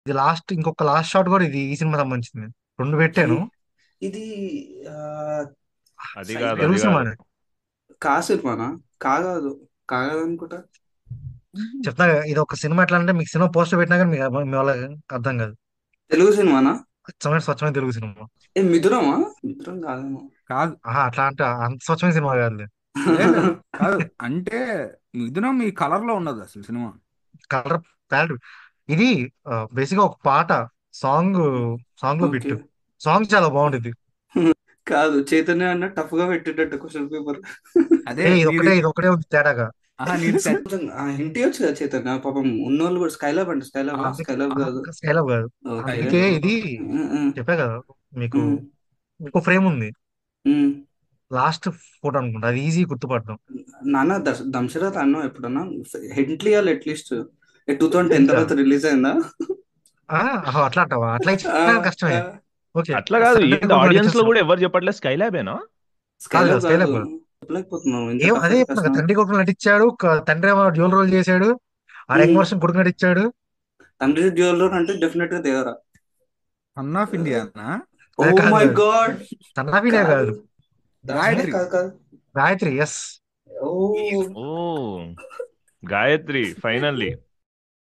ఇది లాస్ట్, ఇంకొక last shot కూడా ఇది ఈ సినిమా సంబంధించింది. రెండు ఈ పెట్టాను. ఇది ఆ, అది కాదు, అది తెలుగు సైలెంట్ కాదు. సినిమానే. కా సినిమానా? కాదు, కాదు అనుకుంటా. చెప్తా కదా, ఇది ఒక సినిమా ఎట్లా అంటే మీకు సినిమా పోస్టర్ పెట్టినా కానీ మీకు మీ వాళ్ళకి అర్థం కాదు. తెలుగు సినిమానా? స్వచ్ఛమైన స్వచ్ఛమైన తెలుగు సినిమా. ఏ మిథునమా? మిథునం కాదేమో. కాదు. ఆహా, అట్లా అంటే అంత స్వచ్ఛమైన సినిమా కాదు. లేదు, కాదు అంటే మిథునం మీ కలర్ లో ఉన్నది అసలు సినిమా. Colour palette. ఇది బేసిక్ గా ఒక పాట, సాంగ్, సాంగ్ లో ఓకే. బిట్టు. సాంగ్ చాలా బాగుంటుంది. కాదు, చైతన్య అన్న టఫ్ గా పెట్టేటట్టు క్వశ్చన్ పేపర్. అదే నీది. ఇది ఒకటే ఉంది తేడాగా. నీది సెట్. కొంచెం హింట్ ఇవ్వచ్చు కదా చైతన్య, పాపం ఉన్నోళ్ళు కూడా. స్కైలాబ్ అంటే స్కైలాబ్, స్కైలాబ్ కాదు. స్కైలబ్ కాదు. ఓకే. అందుకే ఇది చెప్పా కదా మీకు. ఇంకో ఫ్రేమ్ ఉంది, లాస్ట్ ఫోటో అనుకుంటా, అది ఈజీ గుర్తుపడడం. నాన్న దంశరథ్ అన్నావు ఎప్పుడన్నా? హింట్లు ఇవ్వాలి అట్లీస్ట్. 2010 ఇంకా తర్వాత రిలీజ్ అయిందా? అట్లా అంటావా? అట్లా ఆ, ఇచ్చిన కష్టమే. ఆ. ఓకే. అట్లా కాదు, సండే ఏంది గ్రూప్ లో ఆడియన్స్ లో నటించేస్తాం. కూడా ఎవరు చెప్పట్లేదు స్కైలాబేనా? కాదు స్కైలాబ్ కాదు, కాదు. స్కైలబ్ కాదు. చెప్పలేకపోతున్నావు, ఇంత టఫ్ అదే అయితే చెప్తున్నా కష్టం. కదా, తండ్రి కొడుకు నటించాడు, తండ్రి ఏమో డ్యూల్ రోల్ చేశాడు, ఆ యంగ్ ఉమ్. వర్షన్ కొడుకు నటించాడు. తండ్రి డ్యూయల్ అంటే డెఫినెట్ గా దేవరా. సన్ ఆఫ్ ఇండియానా? ఓ కాదు మై కాదు, గాడ్. సన్నాఫీనే కాదు. కాదు. గాయత్రి. కాదు కాదు. గాయత్రి, ఎస్. ఓ. ఓ, గాయత్రి ఫైనల్లీ.